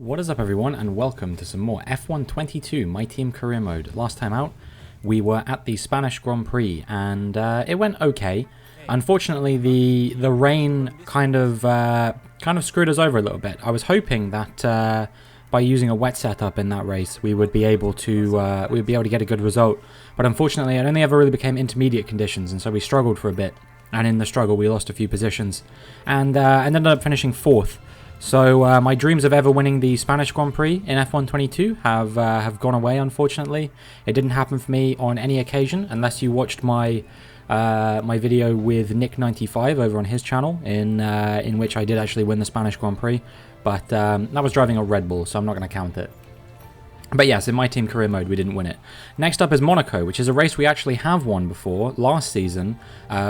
What is up everyone, and welcome to some more F1 22 My Team Career Mode. Last time out, we were at the Spanish Grand Prix, and it went okay. Unfortunately, the rain kind of screwed us over a little bit. I was hoping that by using a wet setup in that race, we would be able to get a good result. But unfortunately, it only ever really became intermediate conditions, and so we struggled for a bit. And in the struggle, we lost a few positions, and ended up finishing 4th. So my dreams of ever winning the Spanish Grand Prix in F1 22 have gone away, unfortunately. It didn't happen for me on any occasion, unless you watched my my video with Nick95 over on his channel, in which I did actually win the Spanish Grand Prix. But that was driving a Red Bull, so I'm not going to count it. But yes, in My Team Career Mode, we didn't win it. Next up is Monaco, which is a race we actually have won before. Last season,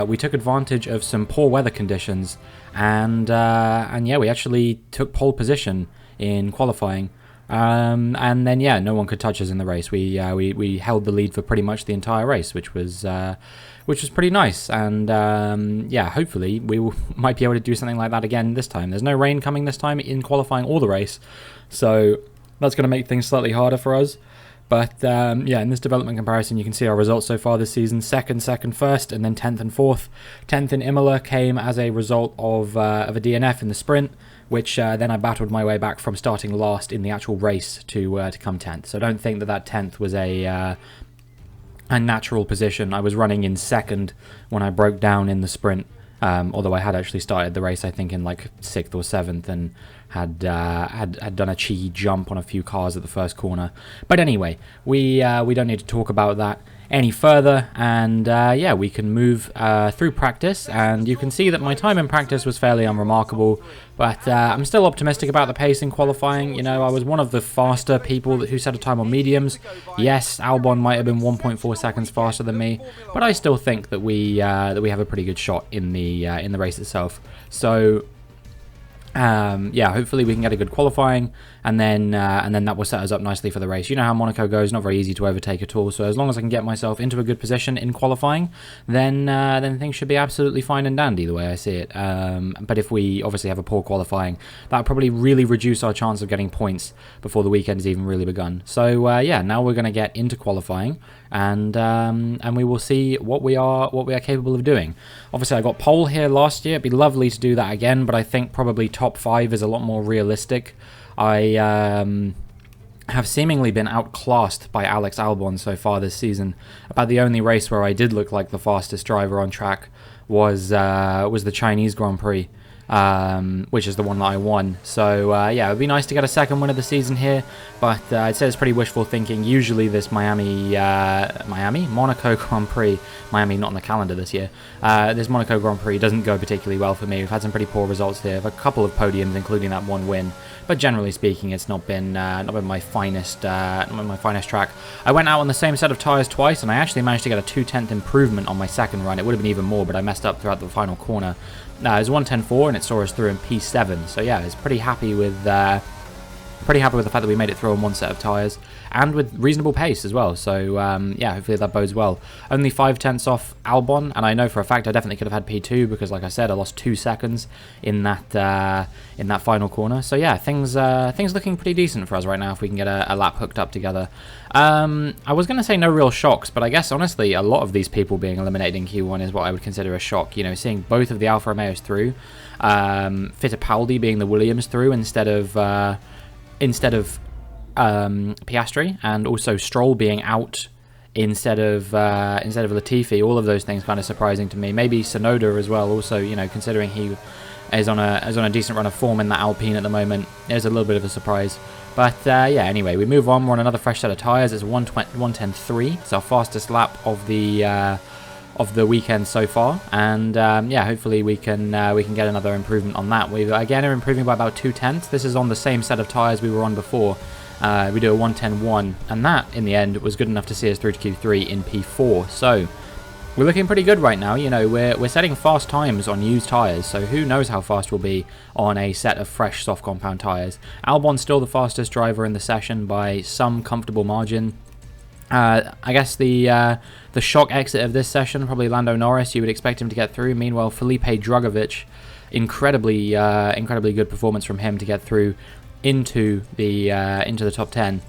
we took advantage of some poor weather conditions, and yeah, we actually took pole position in qualifying. And then yeah, no one could touch us in the race. We held the lead for pretty much the entire race, which was pretty nice. And yeah, hopefully we might be able to do something like that again this time. There's no rain coming this time in qualifying or the race, so that's going to make things slightly harder for us. But yeah, in this development comparison, you can see our results so far this season: second, first, and then 10th and 4th. 10th in Imola came as a result of a DNF in the sprint, which then I battled my way back from starting last in the actual race to come 10th. So I don't think that 10th was a natural position. I was running in second when I broke down in the sprint, although I had actually started the race, I think, in like 6th or 7th, and had done a cheeky jump on a few cars at the first corner. But anyway, we don't need to talk about that any further, and yeah, we can move through practice, and you can see that my time in practice was fairly unremarkable, but I'm still optimistic about the pace in qualifying. You know, I was one of the faster people who set a time on mediums. Yes, Albon might have been 1.4 seconds faster than me, but I still think that we have a pretty good shot in the race itself. So yeah, hopefully we can get a good qualifying, and then that will set us up nicely for the race. You know how Monaco goes, not very easy to overtake at all, so as long as I can get myself into a good position in qualifying, then things should be absolutely fine and dandy the way I see it. But if we obviously have a poor qualifying, that will probably really reduce our chance of getting points before the weekend has even really begun. So yeah, now we're going to get into qualifying, and we will see what we are capable of doing. Obviously, I got pole here last year. It'd be lovely to do that again, but I think probably top 5 is a lot more realistic. I have seemingly been outclassed by Alex Albon so far this season. About the only race where I did look like the fastest driver on track was the Chinese Grand Prix, which is the one that I won. So yeah, it would be nice to get a second win of the season here, but I'd say it's pretty wishful thinking. Usually this Monaco Grand Prix, Miami not on the calendar this year, this Monaco Grand Prix doesn't go particularly well for me. We've had some pretty poor results here, a couple of podiums including that one win, but generally speaking it's not been my finest track. I went out on the same set of tyres twice, and I actually managed to get a 2/10 improvement on my second run. It would have been even more, but I messed up throughout the final corner. It was 1:10.4, and it saw us through in P7. So yeah, I was pretty happy with the fact that we made it through on one set of tyres, and with reasonable pace as well. So yeah, hopefully that bodes well. Only 5/10 off Albon, and I know for a fact I definitely could have had P2 because, like I said, I lost 2 seconds in that final corner. So yeah, things looking pretty decent for us right now if we can get a lap hooked up together. I was going to say no real shocks, but I guess honestly a lot of these people being eliminated in Q1 is what I would consider a shock. You know, seeing both of the Alfa Romeos through, Fittipaldi being the Williams through instead of Piastri, and also Stroll being out instead of Latifi. All of those things kind of surprising to me. Maybe Tsunoda as well. Also, you know, considering he is on a decent run of form in that Alpine at the moment, there's a little bit of a surprise. But yeah, anyway, we move on. We're on another fresh set of tyres. It's 1:10.3. It's our fastest lap of the weekend so far, and yeah, hopefully we can get another improvement on that. We again are improving by about 2/10. This is on the same set of tyres we were on before. We do a 1:10.1, and that in the end was good enough to see us through to Q3 in P4. So we're looking pretty good right now. You know, we're setting fast times on used tyres, so who knows how fast we'll be on a set of fresh soft compound tyres. Albon's still the fastest driver in the session by some comfortable margin. I guess the shock exit of this session, probably Lando Norris. You would expect him to get through. Meanwhile, Felipe Drugovich, incredibly good performance from him to get through into the top 10.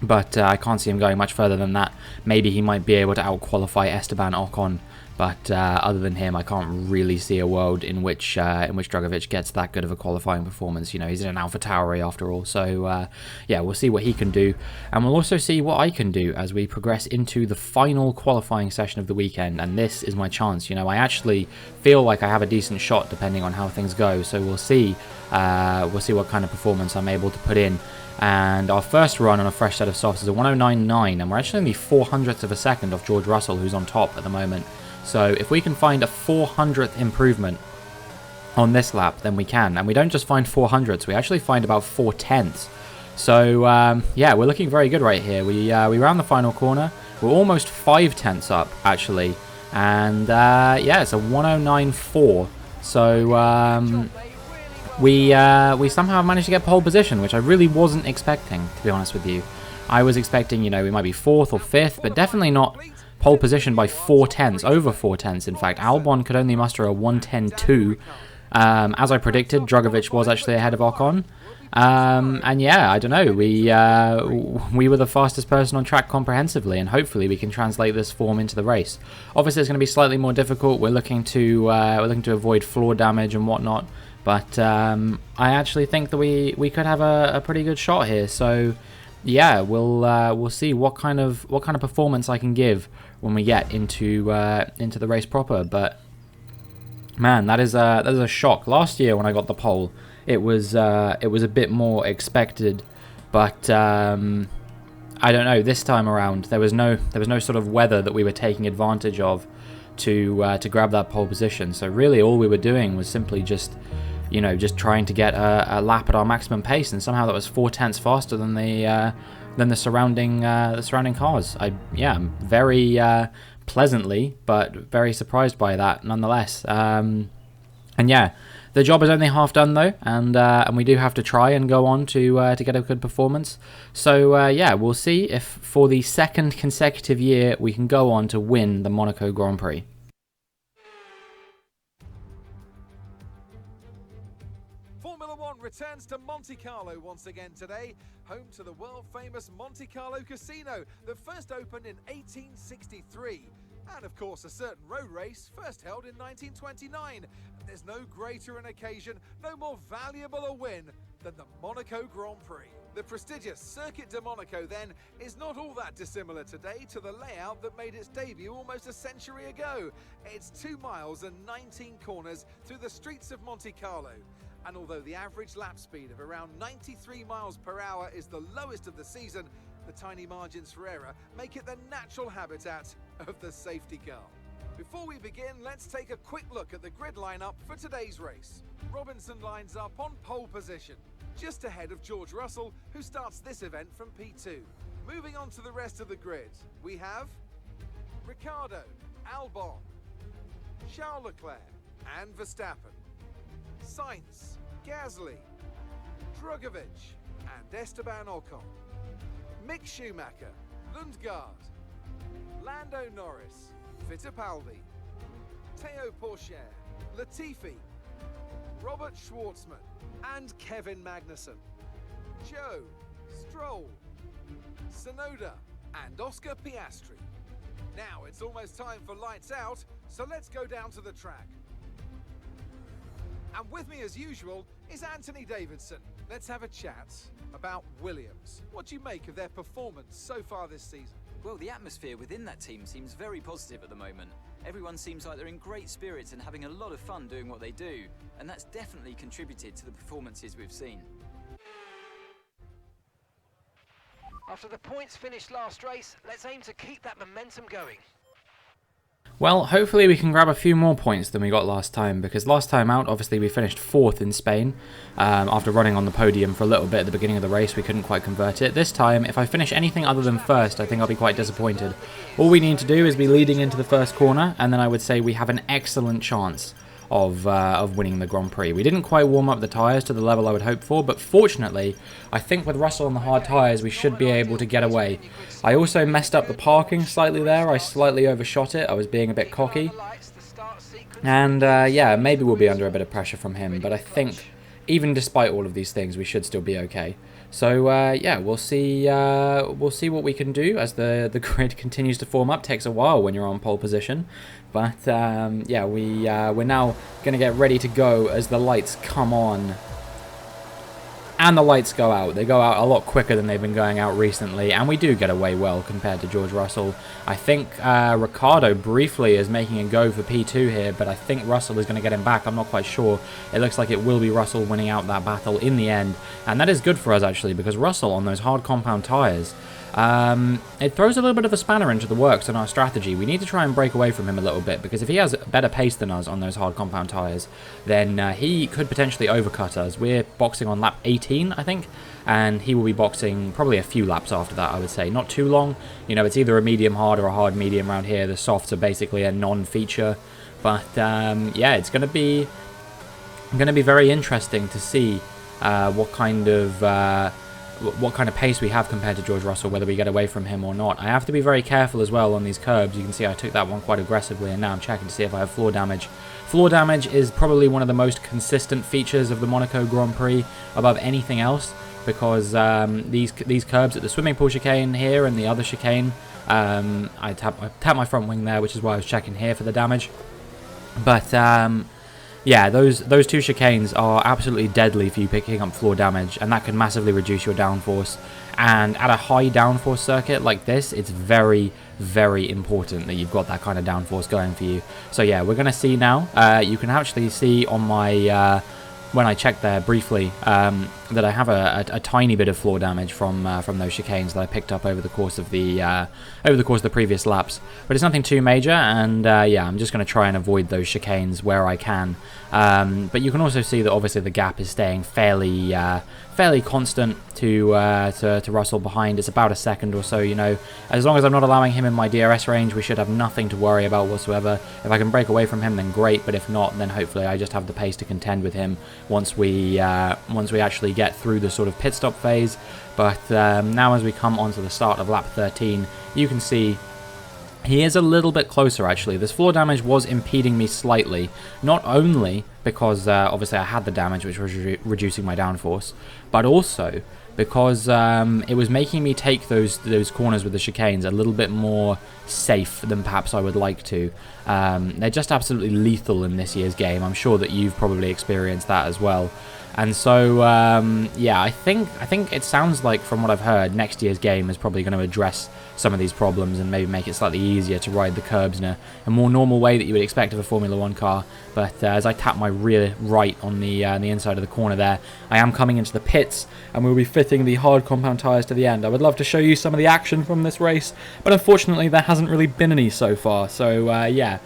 But I can't see him going much further than that. Maybe he might be able to out-qualify Esteban Ocon. But other than him, I can't really see a world in which Drugovich gets that good of a qualifying performance. You know, he's in an AlphaTauri after all. So, yeah, we'll see what he can do. And we'll also see what I can do as we progress into the final qualifying session of the weekend. And this is my chance. You know, I actually feel like I have a decent shot depending on how things go. So we'll see. We'll see what kind of performance I'm able to put in. And our first run on a fresh set of softs is a 109.9. And we're actually only 0.04 of a second off George Russell, who's on top at the moment. So if we can find a 400th improvement on this lap, then we can. And we don't just find 400s, we actually find about 4/10. So yeah, we're looking very good right here. We round the final corner. We're almost 5/10 up, actually. And yeah, it's a 109.4. So we somehow managed to get pole position, which I really wasn't expecting, to be honest with you. I was expecting, you know, we might be 4th or 5th, but definitely not pole position by 4/10, over 4/10 in fact. Albon could only muster a 1:10.2. As I predicted, Drugovich was actually ahead of Ocon. And yeah, I don't know, we were the fastest person on track comprehensively, and hopefully we can translate this form into the race. Obviously it's going to be slightly more difficult. We're looking to avoid floor damage and whatnot, but I actually think that we could have a pretty good shot here. So yeah, we'll see what kind of performance I can give when we get into the race proper. But man, that is a shock. Last year when I got the pole, it was a bit more expected, but I don't know. This time around, there was no sort of weather that we were taking advantage of to grab that pole position. So really, all we were doing was simply just trying to get a lap at our maximum pace, and somehow that was 4/10 faster than the surrounding cars. I'm very pleasantly, but very surprised by that nonetheless. And yeah, the job is only half done though, and we do have to try and go on to get a good performance. So yeah, we'll see if for the second consecutive year we can go on to win the Monaco Grand Prix. Returns to Monte Carlo once again today, home to the world-famous Monte Carlo Casino that first opened in 1863. And of course a certain road race first held in 1929. There's no greater an occasion, no more valuable a win than the Monaco Grand Prix. The prestigious Circuit de Monaco then is not all that dissimilar today to the layout that made its debut almost a century ago. It's 2 miles and 19 corners through the streets of Monte Carlo. And although the average lap speed of around 93 miles per hour is the lowest of the season, the tiny margins for error make it the natural habitat of the safety car. Before we begin, let's take a quick look at the grid lineup for today's race. Robinson lines up on pole position, just ahead of George Russell, who starts this event from P2. Moving on to the rest of the grid, we have Ricciardo, Albon, Charles Leclerc and Verstappen, Sainz, Gasly, Drugovich and Esteban Ocon, Mick Schumacher, Lundgaard, Lando Norris, Fittipaldi, Théo Pourchaire, Latifi, Robert Schwartzman and Kevin Magnussen, Joe, Stroll, Tsunoda and Oscar Piastri. Now it's almost time for lights out, so let's go down to the track. And with me as usual is Anthony Davidson. Let's have a chat about Williams. What do you make of their performance so far this season? Well, the atmosphere within that team seems very positive at the moment. Everyone seems like they're in great spirits and having a lot of fun doing what they do, and that's definitely contributed to the performances we've seen. After the points finished last race, let's aim to keep that momentum going. Well, hopefully we can grab a few more points than we got last time, because last time out, obviously, we finished 4th in Spain. After running on the podium for a little bit at the beginning of the race, we couldn't quite convert it. This time, if I finish anything other than first, I think I'll be quite disappointed. All we need to do is be leading into the first corner, and then I would say we have an excellent chance of winning the Grand Prix. We didn't quite warm up the tyres to the level I would hope for, but fortunately, I think with Russell on the hard tyres, we should be able to get away. I also messed up the parking slightly there. I slightly overshot it. I was being a bit cocky. And yeah, maybe we'll be under a bit of pressure from him, but I think even despite all of these things, we should still be okay. So yeah, we'll see what we can do as the grid continues to form up. Takes a while when you're on pole position, but yeah, we're now gonna get ready to go as the lights come on. And the lights go out. They go out a lot quicker than they've been going out recently, and we do get away well compared to George Russell. I think Ricciardo briefly is making a go for P2 here, but I think Russell is going to get him back. I'm not quite sure. It looks like it will be Russell winning out that battle in the end, and that is good for us actually, because Russell on those hard compound tyres, it throws a little bit of a spanner into the works in our strategy. We need to try and break away from him a little bit, because if he has better pace than us on those hard compound tyres, then he could potentially overcut us. We're boxing on lap 18, I think, and he will be boxing probably a few laps after that, I would say. Not too long. You know, it's either a medium hard or a hard medium around here. The softs are basically a non-feature, but yeah, it's going to be very interesting to see what kind of pace we have compared to George Russell, whether we get away from him or not. I have to be very careful as well on these curbs. You can see I took that one quite aggressively, and now I'm checking to see if I have floor damage. Floor damage is probably one of the most consistent features of the Monaco Grand Prix above anything else, because these curbs at the swimming pool chicane here and the other chicane, I tap my front wing there, which is why I was checking here for the damage. But yeah, those two chicanes are absolutely deadly for you picking up floor damage, and that can massively reduce your downforce. And at a high downforce circuit like this, it's very, very important that you've got that kind of downforce going for you. So yeah, we're going to see now. You can actually see on my when I checked there briefly that I have a tiny bit of floor damage from those chicanes that I picked up over the course of the previous laps, but it's nothing too major. And yeah, I'm just going to try and avoid those chicanes where I can. But you can also see that obviously the gap is staying fairly constant to Russell behind. It's about a second or so. You know, as long as I'm not allowing him in my DRS range, we should have nothing to worry about whatsoever. If I can break away from him, then great. But if not, then hopefully I just have the pace to contend with him once we actually get through the sort of pit stop phase. But now as we come onto the start of lap 13, you can see he is a little bit closer actually. This floor damage was impeding me slightly, not only because obviously I had the damage which was reducing my downforce, but also because it was making me take those corners with the chicanes a little bit more safe than perhaps I would like to. They're just absolutely lethal in this year's game. I'm sure that you've probably experienced that as well. And so, yeah, I think it sounds like, from what I've heard, next year's game is probably going to address some of these problems and maybe make it slightly easier to ride the curbs in a more normal way that you would expect of a Formula 1 car. But as I tap my rear right on the inside of the corner there, I am coming into the pits, and we'll be fitting the hard compound tyres to the end. I would love to show you some of the action from this race, but unfortunately there hasn't really been any so far. So, yeah.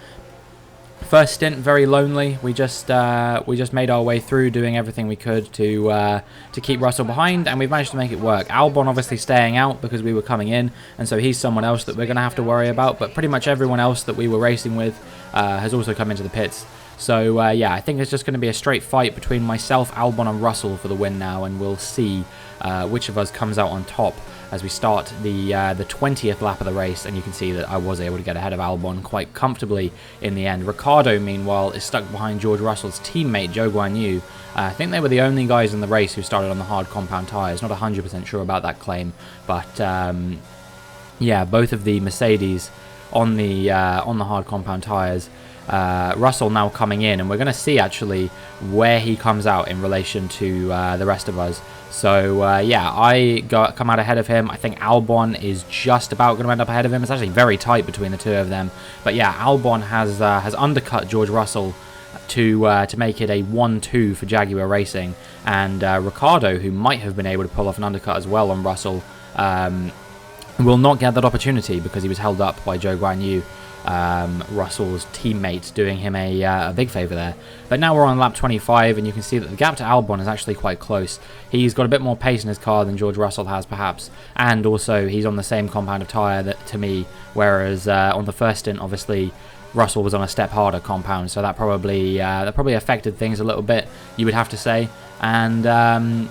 First stint, very lonely. We just made our way through, doing everything we could to keep Russell behind, and we've managed to make it work. Albon obviously staying out because we were coming in, and so he's someone else that we're going to have to worry about. But pretty much everyone else that we were racing with has also come into the pits. So yeah, I think it's just going to be a straight fight between myself, Albon, and Russell for the win now, and we'll see which of us comes out on top as we start the 20th lap of the race. And you can see that I was able to get ahead of Albon quite comfortably in the end. Ricciardo, meanwhile, is stuck behind George Russell's teammate, JAGUAR. I think they were the only guys in the race who started on the hard compound tyres. Not 100% sure about that claim, but yeah, both of the Mercedes on the hard compound tyres. Russell now coming in, and we're going to see actually where he comes out in relation to the rest of us. So yeah, I come out ahead of him. I think Albon is just about going to end up ahead of him. It's actually very tight between the two of them. But yeah, Albon has undercut George Russell to make it a 1-2 for Jaguar Racing, and Ricciardo, who might have been able to pull off an undercut as well on Russell, will not get that opportunity because he was held up by JAGUAR. Russell's teammate, doing him a big favour there. But now we're on lap 25, and you can see that the gap to Albon is actually quite close. He's got a bit more pace in his car than George Russell has, perhaps, and also he's on the same compound of tyre to me, whereas on the first stint, obviously, Russell was on a step harder compound, so that probably affected things a little bit, you would have to say. And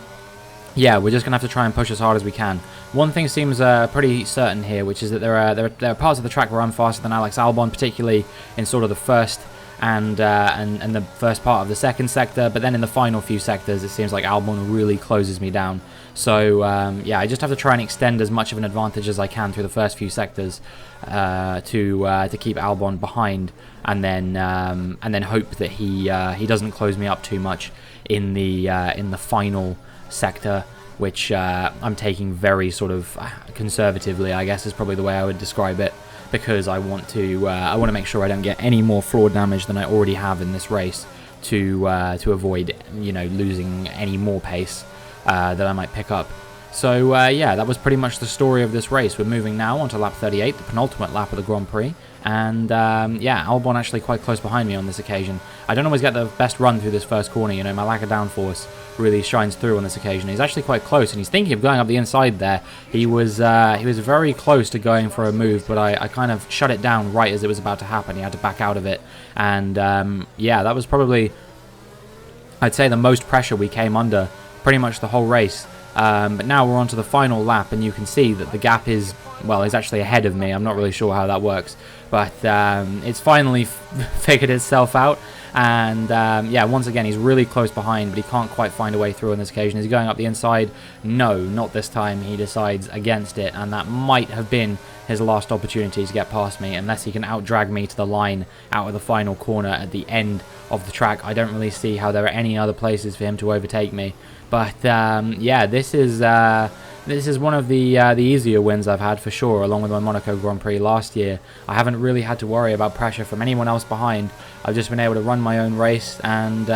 yeah, we're just going to have to try and push as hard as we can. One thing seems pretty certain here, which is that there are parts of the track where I'm faster than Alex Albon, particularly in sort of the first and the first part of the second sector, but then in the final few sectors it seems like Albon really closes me down. So yeah, I just have to try and extend as much of an advantage as I can through the first few sectors to keep Albon behind, and then hope that he doesn't close me up too much in the final sector, which I'm taking very sort of conservatively, I guess is probably the way I would describe it, because I want to make sure I don't get any more floor damage than I already have in this race to avoid, you know, losing any more pace that I might pick up. So yeah, that was pretty much the story of this race. We're moving now onto lap 38, the penultimate lap of the Grand Prix, and yeah, Albon actually quite close behind me on this occasion. I don't always get the best run through this first corner, you know, my lack of downforce really shines through on this occasion. He's actually quite close, and he's thinking of going up the inside there. He was very close to going for a move, but I kind of shut it down right as it was about to happen. He had to back out of it, and yeah, that was probably, I'd say, the most pressure we came under pretty much the whole race. But now we're on to the final lap, and you can see that the gap is actually ahead of me. I'm not really sure how that works, but it's finally figured itself out. And yeah, once again, he's really close behind, but he can't quite find a way through on this occasion. Is he going up the inside? No, not this time. He decides against it, and that might have been his last opportunity to get past me, unless he can out-drag me to the line out of the final corner at the end of the track. I don't really see how there are any other places for him to overtake me. But yeah, this is one of the easier wins I've had for sure, along with my Monaco Grand Prix last year. I haven't really had to worry about pressure from anyone else behind. I've just been able to run my own race, and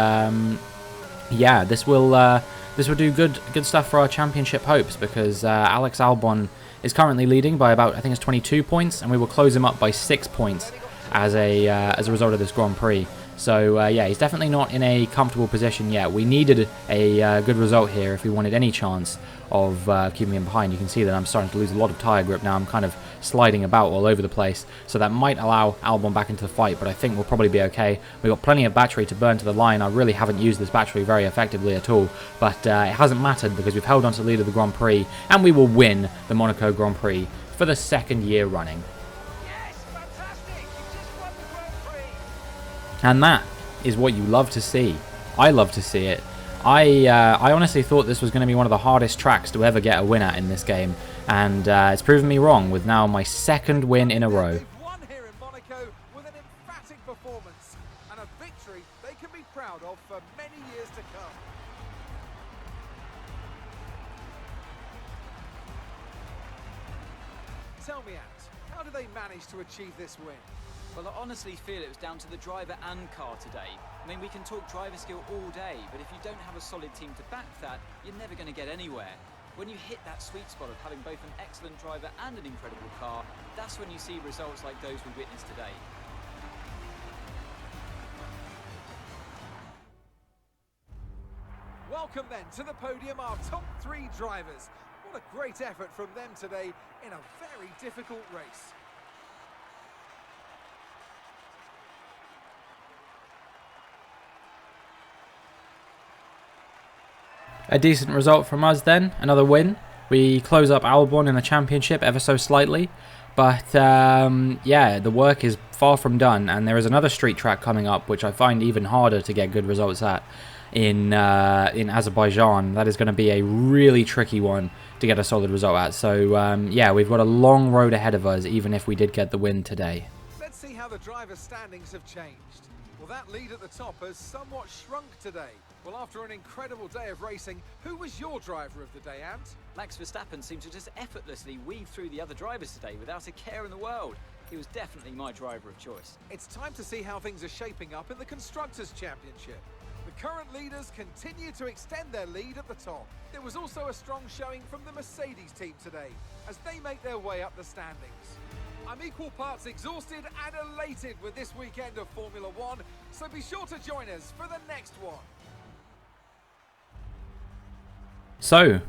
yeah, this will do good stuff for our championship hopes, because Alex Albon is currently leading by about, I think it's 22 points, and we will close him up by 6 points as a result of this Grand Prix. So yeah, he's definitely not in a comfortable position yet. We needed a good result here if we wanted any chance of keeping him behind. You can see that I'm starting to lose a lot of tyre grip now. I'm kind of sliding about all over the place, so that might allow Albon back into the fight, but I think we'll probably be okay. We've got plenty of battery to burn to the line. I really haven't used this battery very effectively at all, but it hasn't mattered because we've held on to the lead of the Grand Prix, and we will win the Monaco Grand Prix for the second year running. And that is what you love to see. I love to see it. I honestly thought this was going to be one of the hardest tracks to ever get a win at in this game, and it's proven me wrong with now my second win in a row. They've won here in Monaco with an emphatic performance and a victory they can be proud of for many years to come. Tell me, Ant, how do they manage to achieve this win? Well, I honestly feel it was down to the driver and car today. I mean, we can talk driver skill all day, but if you don't have a solid team to back that, you're never going to get anywhere. When you hit that sweet spot of having both an excellent driver and an incredible car, that's when you see results like those we witnessed today. Welcome then to the podium, our top three drivers. What a great effort from them today in a very difficult race. A decent result from us then, another win. We close up Albon in the championship ever so slightly, but yeah, the work is far from done, and there is another street track coming up which I find even harder to get good results at in Azerbaijan. That is going to be a really tricky one to get a solid result at, so yeah, we've got a long road ahead of us even if we did get the win today. Let's see how the driver's standings have changed. Well, that lead at the top has somewhat shrunk today. Well, after an incredible day of racing, who was your driver of the day, Ant? Max Verstappen seemed to just effortlessly weave through the other drivers today without a care in the world. He was definitely my driver of choice. It's time to see how things are shaping up in the Constructors' Championship. The current leaders continue to extend their lead at the top. There was also a strong showing from the Mercedes team today, as they make their way up the standings. I'm equal parts exhausted and elated with this weekend of Formula One, so be sure to join us for the next one. So,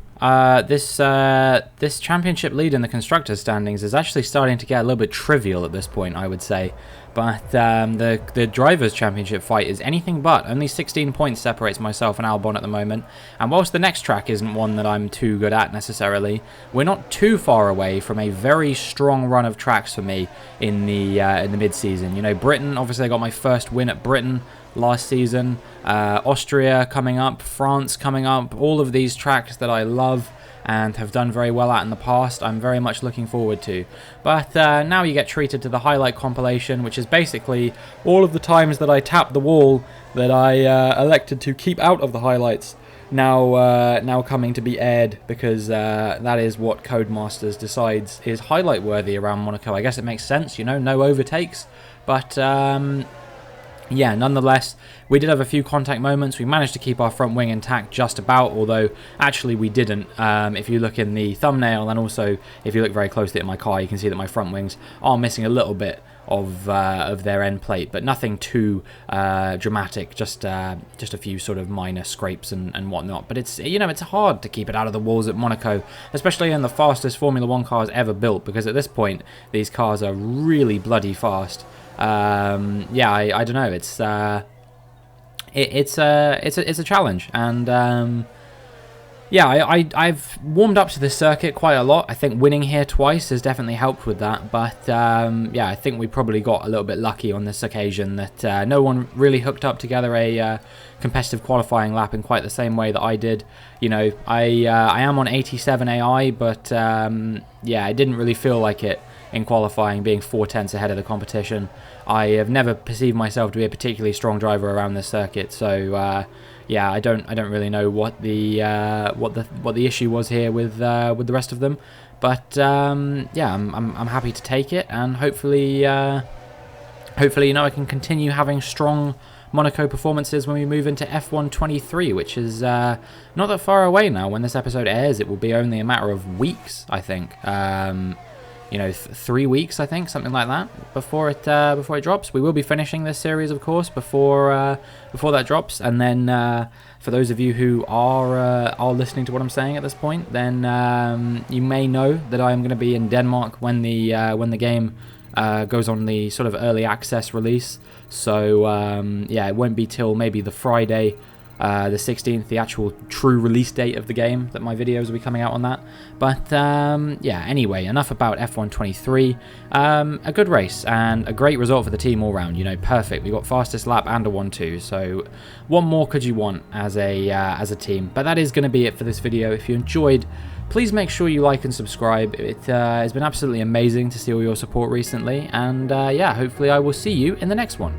this championship lead in the Constructors' standings is actually starting to get a little bit trivial at this point, I would say, But the Drivers' Championship fight is anything but. Only 16 points separates myself and Albon at the moment. And whilst the next track isn't one that I'm too good at necessarily, we're not too far away from a very strong run of tracks for me in the mid-season. You know, Britain, obviously I got my first win at Britain last season. Austria coming up, France coming up, all of these tracks that I love and have done very well at in the past, I'm very much looking forward to. But now you get treated to the highlight compilation, which is basically all of the times that I tapped the wall that I elected to keep out of the highlights now coming to be aired, because that is what Codemasters decides is highlight worthy around Monaco. I guess it makes sense, you know, no overtakes, but yeah, nonetheless, we did have a few contact moments. We managed to keep our front wing intact just about, although actually we didn't. If you look in the thumbnail, and also if you look very closely at my car, you can see that my front wings are missing a little bit of their end plate, but nothing too dramatic, just a few sort of minor scrapes and whatnot. But it's, you know, it's hard to keep it out of the walls at Monaco, especially in the fastest Formula 1 cars ever built, because at this point these cars are really bloody fast. Yeah, I don't know. It's a challenge, and yeah, I've warmed up to this circuit quite a lot. I think winning here twice has definitely helped with that, but yeah, I think we probably got a little bit lucky on this occasion that no one really hooked up together a competitive qualifying lap in quite the same way that I did. You know, I am on 87 AI, but yeah, I didn't really feel like it in qualifying, being 4/10 ahead of the competition. I have never perceived myself to be a particularly strong driver around this circuit, so yeah, I don't really know what the issue was here with the rest of them, but yeah, I'm happy to take it, and hopefully you know, I can continue having strong Monaco performances when we move into F1 23, which is not that far away now. When this episode airs, it will be only a matter of weeks, I think. You know, 3 weeks, I think, something like that, before it drops. We will be finishing this series, of course, before that drops. And then for those of you who are listening to what I'm saying at this point, then you may know that I am going to be in Denmark when the game goes on the sort of early access release. So yeah, it won't be till maybe the Friday, the 16th, the actual true release date of the game, that my videos will be coming out on that. But yeah, anyway, enough about F1 23. A good race and a great result for the team all round. You know, perfect. We got fastest lap and a 1-2. So what more could you want as a team? But that is going to be it for this video. If you enjoyed, please make sure you like and subscribe. It has been absolutely amazing to see all your support recently. And yeah, hopefully I will see you in the next one.